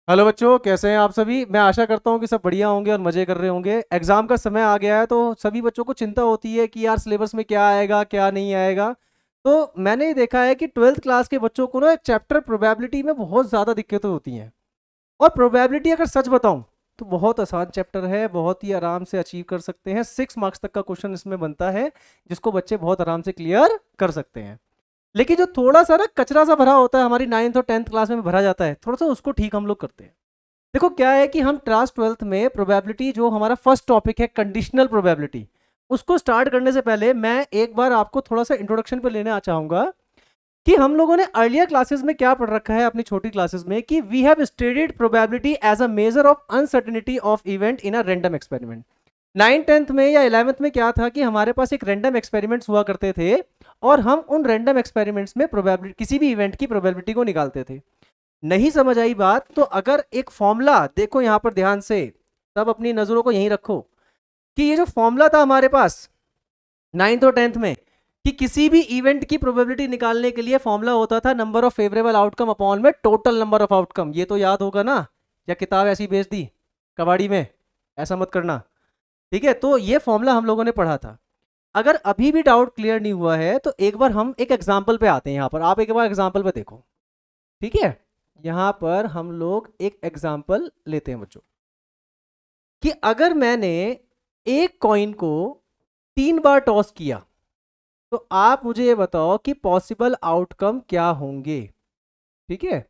Hello बच्चों, कैसे हैं आप सभी। मैं आशा करता हूं कि सब बढ़िया होंगे और मज़े कर रहे होंगे। एग्ज़ाम का समय आ गया है तो सभी बच्चों को चिंता होती है कि यार सिलेबस में क्या आएगा क्या नहीं आएगा। तो मैंने ये देखा है कि ट्वेल्थ क्लास के बच्चों को ना एक चैप्टर प्रोबेबिलिटी में बहुत ज़्यादा दिक्कतें होती हैं। और प्रोबेबिलिटी अगर सच बताऊं तो बहुत आसान चैप्टर है, बहुत ही आराम से अचीव कर सकते हैं। 6 मार्क्स तक का क्वेश्चन इसमें बनता है जिसको बच्चे बहुत आराम से क्लियर कर सकते हैं। लेकिन जो थोड़ा सा ना कचरा सा भरा होता है हमारी 9th और 10th क्लास में भरा जाता है, थोड़ा सा उसको ठीक हम लोग करते हैं। देखो क्या है कि हम क्लास ट्वेल्थ में प्रोबेबिलिटी, जो हमारा फर्स्ट टॉपिक है कंडीशनल प्रोबेबिलिटी, उसको स्टार्ट करने से पहले मैं एक बार आपको थोड़ा सा इंट्रोडक्शन पे लेने चाहूंगा कि हम लोगों ने अर्लियर क्लासेस में क्या पढ़ रखा है अपनी छोटी क्लासेस में, कि we have studied probability as a measure of uncertainty of event in a random experiment. 9th 10th में या 11th में क्या था कि हमारे पास एक रैंडम एक्सपेरिमेंट्स हुआ करते थे और हम उन रैंडम एक्सपेरिमेंट्स में प्रोबेबिलिटी, किसी भी इवेंट की प्रोबेबिलिटी को निकालते थे। नहीं समझ आई बात तो अगर एक फॉर्मूला देखो यहां पर ध्यान से, तब अपनी नजरों को यहीं रखो कि ये जो फॉर्मूला था हमारे पास 9th और 10th में, कि किसी भी इवेंट की प्रोबेबिलिटी निकालने के लिए फॉर्मूला होता था number of favourable outcome upon में टोटल नंबर ऑफ आउटकम। ये तो याद होगा ना, या किताब ऐसी भेज दी कबाड़ी में, ऐसा मत करना। ठीक है, तो ये फॉर्मूला हम लोगों ने पढ़ा था। अगर अभी भी डाउट क्लियर नहीं हुआ है तो एक बार हम एक एग्जाम्पल पे आते हैं। यहां पर आप एक बार एग्जाम्पल पे देखो। ठीक है, यहां पर हम लोग एक एग्जाम्पल लेते हैं बच्चों, कि अगर मैंने एक कॉइन को 3 बार टॉस किया तो आप मुझे ये बताओ कि पॉसिबल आउटकम क्या होंगे। ठीक है,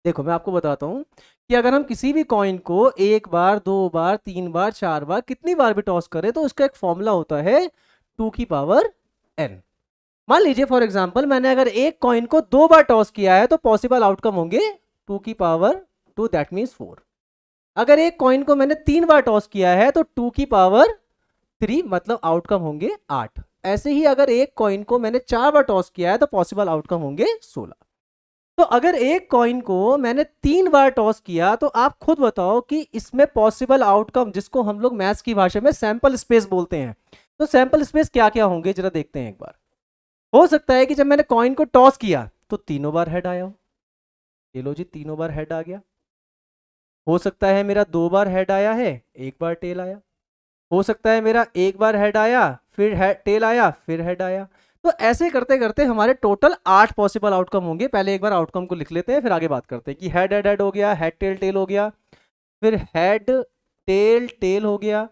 देखो मैं आपको बताता हूं कि अगर हम किसी भी कॉइन को 1 बार 2 बार 3 बार 4 बार कितनी बार भी टॉस करें तो उसका एक फॉर्मूला होता है 2n। मान लीजिए फॉर एग्जाम्पल मैंने अगर एक कॉइन को 2 बार टॉस किया है तो पॉसिबल आउटकम होंगे 2 दैट मीन्स 4। अगर एक कॉइन को मैंने 3 बार टॉस किया है तो 2 3 मतलब आउटकम होंगे 8। ऐसे ही अगर एक कॉइन को मैंने 4 बार टॉस किया है तो पॉसिबल आउटकम होंगे 16। तो अगर एक कॉइन को मैंने 3 बार टॉस किया तो आप खुद बताओ कि इसमें पॉसिबल आउटकम, जिसको हम लोग मैथ्स की भाषा में सैंपल स्पेस बोलते हैं, तो सैंपल स्पेस क्या क्या होंगे जरा देखते हैं एक बार। हो सकता है कि जब मैंने कॉइन को टॉस किया तो तीनों बार हेड आया हो। ये लो जी, तीनों बार हेड आ गया। हो सकता है मेरा 2 बार हेड आया है, 1 बार टेल आया। हो सकता है मेरा 1 बार हेड आया, फिर टेल आया, फिर हेड आया। तो ऐसे करते करते हमारे टोटल 8 पॉसिबल आउटकम होंगे। पहले एक बार आउटकम को लिख लेते हैं, फिर आगे बात करते हैं कि हेड हेड हेड हो गया, हेड टेल टेल हो गया, फिर हेड टेल टेल हो गया,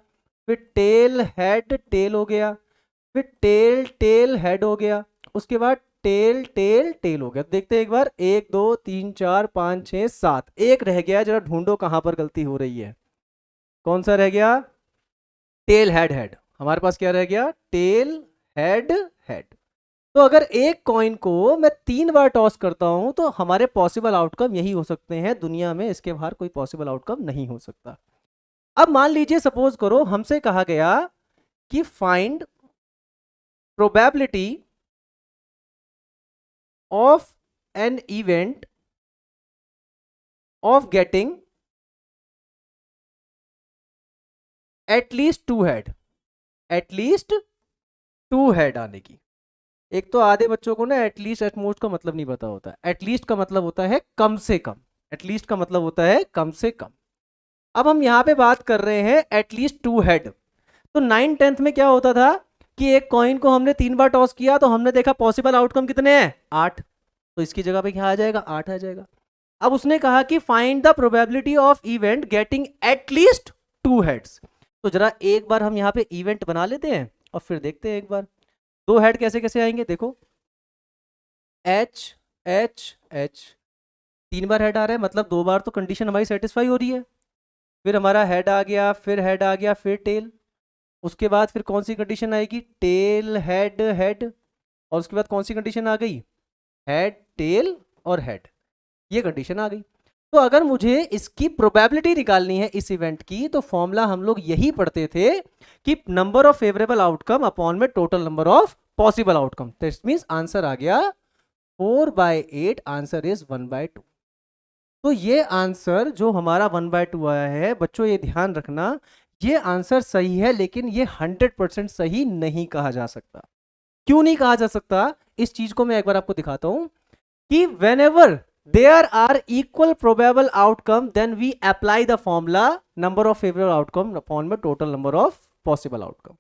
फिर टेल हेड टेल हो गया, फिर टेल टेल हेड हो गया, उसके बाद टेल टेल टेल हो गया। देखते हैं एक बार, 1 2 3 4 5 6 7, एक रह गया, जरा ढूंढो कहां पर गलती हो रही है। कौन सा रह गया? Tail head head. हमारे पास क्या रह गया? Tail head head. तो अगर एक कॉइन को मैं 3 बार टॉस करता हूं तो हमारे पॉसिबल आउटकम यही हो सकते हैं दुनिया में, इसके बाहर कोई पॉसिबल आउटकम नहीं हो सकता। अब मान लीजिए, सपोज करो हमसे कहा गया कि find probability of an event of getting at least 2 head, at least 2 head आने की। एक तो आधे बच्चों को ना एटलीस्ट एटमोस्ट का मतलब नहीं पता होता। एटलीस्ट का मतलब होता है कम से कम, एटलीस्ट का मतलब होता है कम से कम। अब हम यहां पे बात कर रहे हैं एटलीस्ट 2 हेड। तो 9th 10th में क्या होता था कि एक कॉइन को हमने 3 बार टॉस किया तो हमने देखा पॉसिबल आउटकम कितने हैं? 8। तो इसकी जगह पे क्या आ जाएगा? 8 आ जाएगा। अब उसने कहा कि find the probability of event getting at least 2 heads. तो जरा एक बार हम यहाँ पे इवेंट बना लेते हैं और फिर देखते हैं एक बार 2 हेड कैसे कैसे आएंगे। देखो, एच एच एच, 3 बार हेड आ रहा है, मतलब 2 बार तो कंडीशन हमारी सेटिस्फाई हो रही है। फिर हमारा हेड आ गया, फिर हेड आ गया, फिर टेल। उसके बाद फिर कौन सी कंडीशन आएगी? Tail head head. और उसके बाद कौन सी कंडीशन आ गई? हेड टेल और हेड। ये कंडीशन आ गई। तो अगर मुझे इसकी प्रोबेबिलिटी निकालनी है इस इवेंट की, तो फॉर्मूला हम लोग यही पढ़ते थे कि number of favourable outcome upon में total number of possible outcome. This means answer आ गया 4/8, आंसर इज 1/2। तो ये आंसर जो हमारा 1/2 आया है बच्चों, ये ध्यान रखना, ये आंसर सही है, लेकिन ये 100% सही नहीं कहा जा सकता। क्यों नहीं कहा जा सकता? इस चीज को मैं एक बार आपको दिखाता हूं कि when ever there are equal probable outcome then we apply the formula number of favorable outcome upon में total number of possible outcome।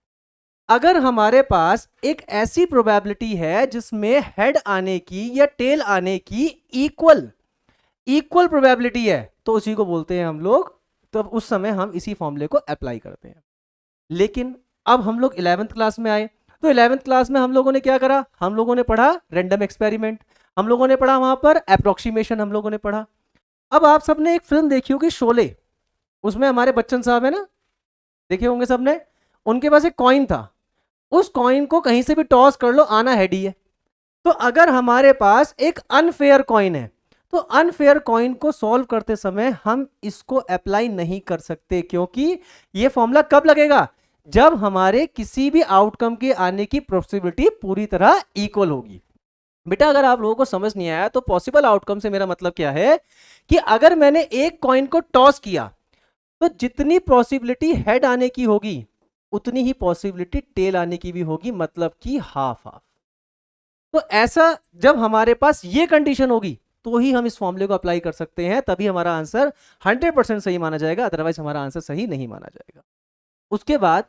अगर हमारे पास एक ऐसी प्रोबेबिलिटी है जिसमें हेड आने की या टेल आने की इक्वल प्रोबेबिलिटी है तो उसी को बोलते हैं हम लोग, तो उस समय हम इसी फॉर्मूले को अप्लाई करते हैं। लेकिन अब हम लोग 11th क्लास में आए तो 11th क्लास में हम लोगों ने क्या करा, हम लोगों ने पढ़ा रैंडम एक्सपेरिमेंट, हम लोगों ने पढ़ा वहां पर अप्रोक्सीमेशन हम लोगों ने पढ़ा। अब आप सबने एक फिल्म देखी होगी शोले, उसमें हमारे बच्चन साहब है ना, देखे होंगे सबने, उनके पास एक कॉइन था, उस कॉइन को कहीं से भी टॉस कर लो आना हेड ही है। तो अगर हमारे पास एक अनफेयर कॉइन है तो अनफेयर कॉइन को सॉल्व करते समय हम इसको अप्लाई नहीं कर सकते, क्योंकि ये फॉर्मूला कब लगेगा, जब हमारे किसी भी आउटकम के आने की पॉसिबिलिटी पूरी तरह इक्वल होगी। बेटा अगर आप लोगों को समझ नहीं आया तो पॉसिबल आउटकम से मेरा मतलब क्या है कि अगर मैंने एक कॉइन को टॉस किया तो जितनी पॉसिबिलिटी हेड आने की होगी उतनी ही पॉसिबिलिटी टेल आने की भी होगी, मतलब कि हाफ हाफ। तो ऐसा जब हमारे पास ये कंडीशन होगी तो ही हम इस फॉर्मूले को अप्लाई कर सकते हैं, तभी हमारा आंसर 100% सही माना जाएगा, अदरवाइज हमारा आंसर सही नहीं माना जाएगा। उसके बाद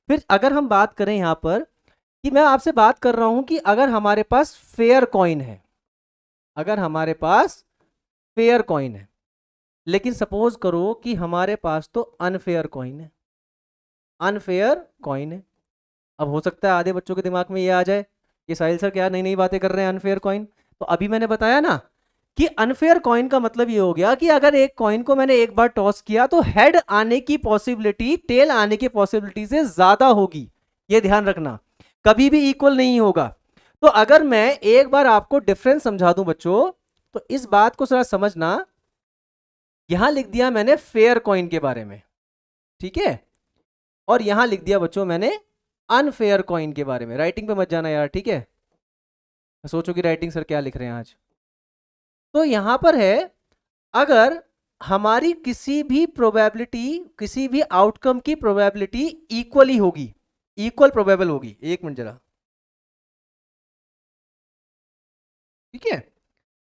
फिर अगर हम बात करें यहां पर कि मैं आपसे बात कर रहा हूं कि अगर हमारे पास फेयर कॉइन है, अगर हमारे पास फेयर कॉइन है, लेकिन सपोज करो कि हमारे पास तो अनफेयर कॉइन है, अनफेयर कॉइन है। अब हो सकता है आधे बच्चों के दिमाग में ये आ जाए कि साहिल सर क्या नई नई बातें कर रहे हैं अनफेयर कॉइन। तो अभी मैंने बताया ना कि अनफेयर कॉइन का मतलब ये हो गया कि अगर एक कॉइन को मैंने एक बार टॉस किया तो हेड आने की पॉसिबिलिटी टेल आने की पॉसिबिलिटी से ज्यादा होगी, ये ध्यान रखना, कभी भी इक्वल नहीं होगा। तो अगर मैं एक बार आपको डिफरेंस समझा दूं बच्चों तो इस बात को जरा समझना। यहां लिख दिया मैंने फेयर कॉइन के बारे में, ठीक है, और यहां लिख दिया बच्चों मैंने अनफेयर कॉइन के बारे में। राइटिंग पे मत जाना यार, ठीक है, सोचो कि राइटिंग सर क्या लिख रहे हैं आज। तो यहां पर है अगर हमारी किसी भी प्रोबेबिलिटी, किसी भी आउटकम की प्रोबेबिलिटी इक्वली होगी, इक्वल प्रोबेबल होगी, एक मिनट जरा, ठीक है,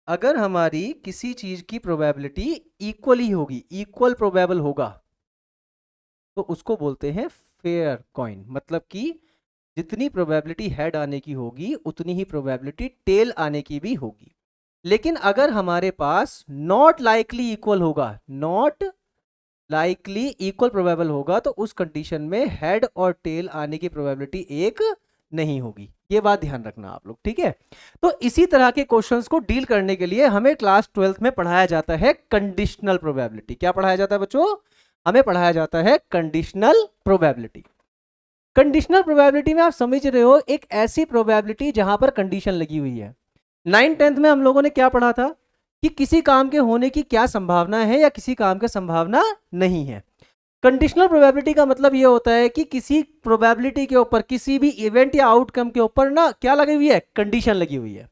अगर हमारी किसी चीज की प्रोबेबिलिटी इक्वली होगी, इक्वल प्रोबेबल होगा, तो उसको बोलते हैं फेयर कॉइन। मतलब कि जितनी प्रोबेबिलिटी हेड आने की होगी उतनी ही प्रोबेबिलिटी टेल आने की भी होगी। लेकिन अगर हमारे पास नॉट लाइकली इक्वल होगा, नॉट लाइकली इक्वल प्रोबेबल होगा, तो उस कंडीशन में हेड और टेल आने की प्रोबेबिलिटी एक नहीं होगी। ये बात ध्यान रखना आप लोग, ठीक है। तो इसी तरह के क्वेश्चंस को डील करने के लिए हमें क्लास 12th में पढ़ाया जाता है कंडीशनल प्रोबेबिलिटी। क्या पढ़ाया जाता है बच्चों, हमें पढ़ाया जाता है कंडीशनल प्रोबेबिलिटी। कंडीशनल प्रोबेबिलिटी में आप समझ रहे हो एक ऐसी प्रोबेबिलिटी जहां पर कंडीशन लगी हुई है। 9th-10th में हम लोगों ने क्या पढ़ा था कि किसी काम के होने की क्या संभावना है या किसी काम की संभावना नहीं है। कंडीशनल प्रोबेबिलिटी का मतलब ये होता है कि किसी प्रोबेबिलिटी के ऊपर, किसी भी इवेंट या आउटकम के ऊपर ना क्या लगी हुई है, कंडीशन लगी हुई है।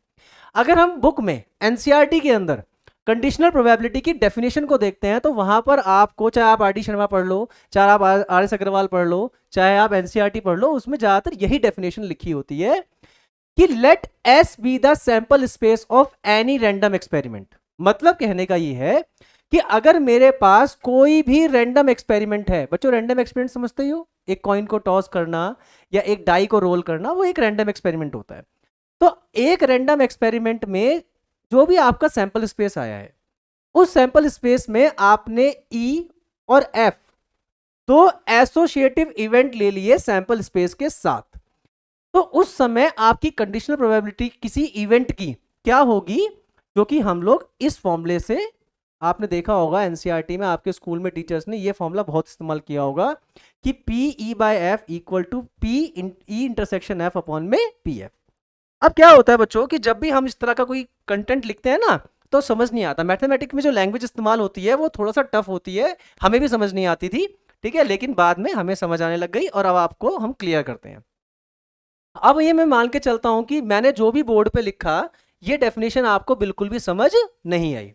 अगर हम बुक में एनसीईआरटी के अंदर कंडीशनल प्रोबेबिलिटी की डेफिनेशन को देखते हैं तो वहां पर आपको, चाहे आप आर.डी. शर्मा पढ़ लो, चाहे आप आर.एस. अग्रवाल पढ़ लो, चाहे आप एनसीईआरटी पढ़ लो, उसमें ज्यादातर यही डेफिनेशन लिखी होती है कि let S be the sample space of any random experiment. मतलब कहने का ये है कि अगर मेरे पास कोई भी रैंडम एक्सपेरिमेंट है, बच्चों रैंडम एक्सपेरिमेंट समझते ही हो, एक कॉइन को टॉस करना या एक डाई को रोल करना, वो एक रैंडम एक्सपेरिमेंट होता है। तो एक रैंडम एक्सपेरिमेंट में जो भी आपका सैंपल स्पेस आया है, उस सैंपल स्पेस में आपने ई और एफ दो एसोसिएटिव इवेंट ले लिए सैंपल स्पेस के साथ, तो उस समय आपकी कंडीशनल प्रोबेबिलिटी किसी इवेंट की क्या होगी, जो कि हम लोग इस फॉर्मूले से, आपने देखा होगा एनसीईआरटी में आपके स्कूल में टीचर्स ने ये फॉर्मूला बहुत इस्तेमाल किया होगा कि P E by F equal to P E intersection F upon में पी एफ। अब क्या होता है बच्चों कि जब भी हम इस तरह का कोई कंटेंट लिखते हैं ना तो समझ नहीं आता। मैथमेटिक्स में जो लैंग्वेज इस्तेमाल होती है वो थोड़ा सा टफ होती है, हमें भी समझ नहीं आती थी, ठीक है, लेकिन बाद में हमें समझ आने लग गई और अब आपको हम क्लियर करते हैं। अब ये मैं मान के चलता हूं कि मैंने जो भी बोर्ड पे लिखा ये डेफिनेशन आपको बिल्कुल भी समझ नहीं आई।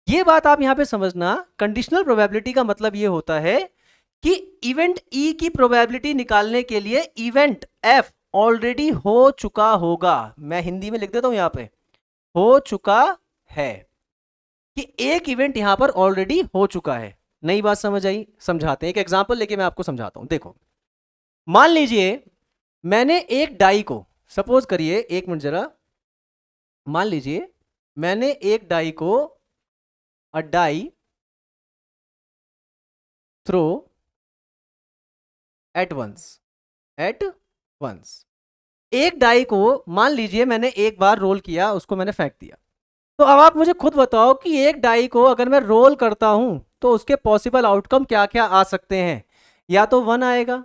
ये बात आप यहां पे समझना, कंडीशनल प्रोबेबिलिटी का मतलब ये होता है कि इवेंट ई की प्रोबेबिलिटी निकालने के लिए इवेंट एफ ऑलरेडी हो चुका होगा। मैं हिंदी में लिख देता हूं यहां पे, हो चुका है। कि एक इवेंट यहां पर ऑलरेडी हो चुका है। नई बात समझ आई? समझाते हैं, एक एग्जांपल लेके मैं आपको समझाता हूं। देखो, मान लीजिए मैंने एक डाई को, सपोज करिए, एक मिनट जरा, मान लीजिए मैंने एक डाई को, अ डाई थ्रो एट वंस, एक डाई को मान लीजिए मैंने एक बार रोल किया, उसको मैंने फेंक दिया। तो अब आप मुझे खुद बताओ कि एक डाई को अगर मैं रोल करता हूं तो उसके पॉसिबल आउटकम क्या क्या आ सकते हैं। या तो 1 आएगा,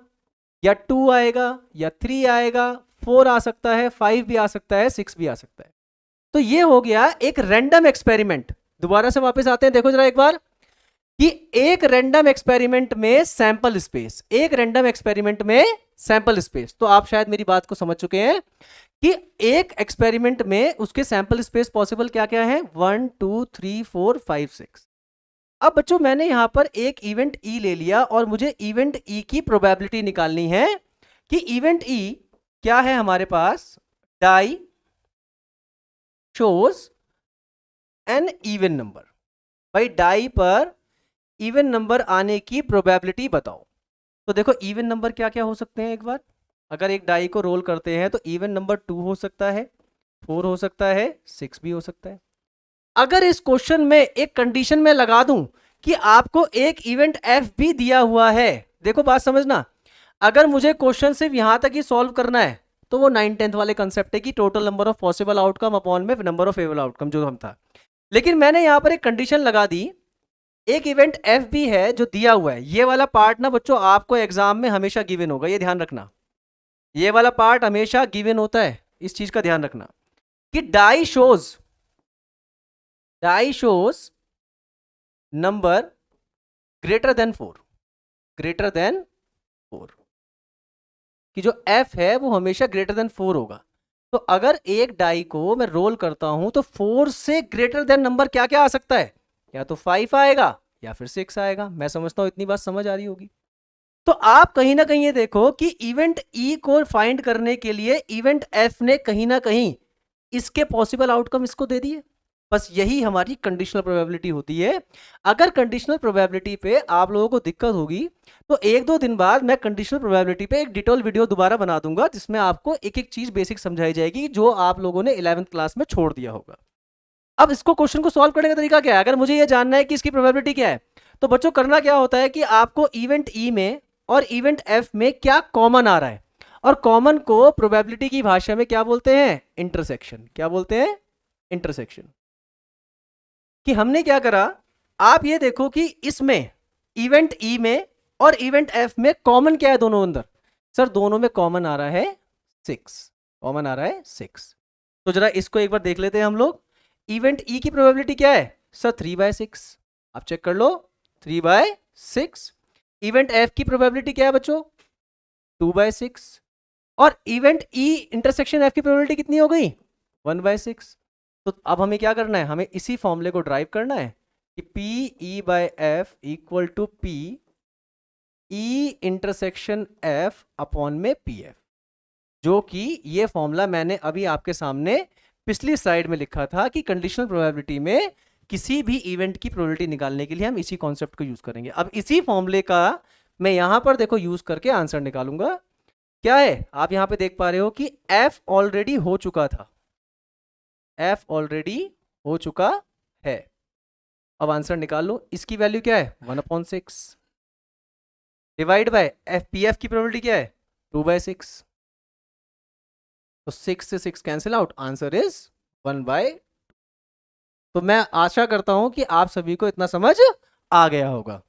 या 2 आएगा, या 3 आएगा, 4 आ सकता है, 5 भी आ सकता है, 6 भी आ सकता है। तो ये हो गया एक रैंडम एक्सपेरिमेंट। दोबारा से वापस आते हैं, देखो जरा एक बार, कि एक रैंडम एक्सपेरिमेंट में सैंपल स्पेस, एक रैंडम एक्सपेरिमेंट में सैंपल स्पेस। तो आप शायद मेरी बात को समझ चुके हैं कि एक एक्सपेरिमेंट में उसके सैंपल स्पेस पॉसिबल क्या क्या है, 1 2 3 4 5 6। अब बच्चों मैंने यहां पर एक इवेंट ई ले लिया और मुझे इवेंट ई की प्रोबेबिलिटी निकालनी है कि इवेंट ई क्या है हमारे पास, die shows an even number. भाई डाई पर इवन नंबर आने की प्रोबेबिलिटी बताओ। तो देखो इवन नंबर क्या क्या हो सकते हैं एक बार, अगर एक डाई को रोल करते हैं तो इवन नंबर 2 हो सकता है, 4 हो सकता है, 6 भी हो सकता है। अगर इस क्वेश्चन में एक कंडीशन में लगा दूं कि आपको एक इवेंट एफ भी दिया हुआ है, देखो बात समझना, अगर मुझे क्वेश्चन सिर्फ यहां तक ही सॉल्व करना है तो वो 9/10 वाले कंसेप्ट है कि total number of possible outcome upon में नंबर ऑफ फेवरेबल आउटकम जो हम था। लेकिन मैंने यहां पर एक कंडीशन लगा दी, एक इवेंट एफ भी है जो दिया हुआ है। ये वाला पार्ट ना बच्चों आपको एग्जाम में हमेशा गिवन होगा, ये ध्यान रखना, ये वाला पार्ट हमेशा गिवन होता है, इस चीज का ध्यान रखना कि die shows number greater than 4, greater than 4, कि जो f है वो हमेशा ग्रेटर देन 4 होगा। तो अगर एक डाई को मैं रोल करता हूं तो 4 से ग्रेटर देन नंबर क्या क्या आ सकता है, या तो 5 आएगा या फिर 6 आएगा। मैं समझता हूं इतनी बात समझ आ रही होगी। तो आप कहीं ना कहीं ये देखो कि इवेंट ई को फाइंड करने के लिए इवेंट एफ ने कहीं ना कहीं इसके पॉसिबल आउटकम इसको दे दिए। बस यही हमारी कंडीशनल प्रोबेबिलिटी होती है। अगर कंडीशनल प्रोबेबिलिटी पे आप लोगों को दिक्कत होगी तो 1-2 दिन बाद मैं कंडीशनल प्रोबेबिलिटी पे एक डिटेल वीडियो दोबारा बना दूंगा जिसमें आपको एक एक चीज बेसिक समझाई जाएगी जो आप लोगों ने 11th क्लास में छोड़ दिया होगा। अब इसको क्वेश्चन को सॉल्व करने का तरीका क्या है, अगर मुझे ये जानना है कि इसकी प्रोबेबिलिटी क्या है, तो बच्चों करना क्या होता है कि आपको इवेंट ई में और इवेंट एफ में क्या कॉमन आ रहा है, और कॉमन को प्रोबेबिलिटी की भाषा में क्या बोलते हैं, इंटरसेक्शन। क्या बोलते हैं, इंटरसेक्शन। कि हमने क्या करा, आप ये देखो कि इसमें इवेंट ई में और इवेंट एफ में कॉमन क्या है दोनों अंदर, सर दोनों में कॉमन आ रहा है 6, कॉमन आ रहा है 6। तो जरा इसको एक बार देख लेते हैं हम लोग। इवेंट ई की प्रोबेबिलिटी क्या है सर, 3/6, आप चेक कर लो, 3/6। इवेंट एफ की प्रोबेबिलिटी क्या है बच्चों, 2/6। और इवेंट ई इंटरसेक्शन एफ की प्रोबेबिलिटी कितनी हो गई, 1/6। तो अब हमें क्या करना है, हमें इसी फॉर्मूले को ड्राइव करना है कि P E by F equal to P E intersection F upon में पी एफ, जो कि ये फॉर्मूला मैंने अभी आपके सामने पिछली स्लाइड में लिखा था कि कंडीशनल प्रोबेबिलिटी में किसी भी इवेंट की प्रोबेबिलिटी निकालने के लिए हम इसी कॉन्सेप्ट को यूज करेंगे। अब इसी फॉर्मूले का मैं यहां पर देखो यूज करके आंसर निकालूंगा। क्या है, आप यहां पे देख पा रहे हो कि एफ ऑलरेडी हो चुका था, एफ ऑलरेडी हो चुका है। अब आंसर निकाल लो, इसकी वैल्यू क्या है 1/6 divide by F, P F की प्रोबेबिलिटी क्या है 2/6। तो 6 से 6 कैंसिल आउट, आंसर इज 1/। तो मैं आशा करता हूं कि आप सभी को इतना समझ आ गया होगा।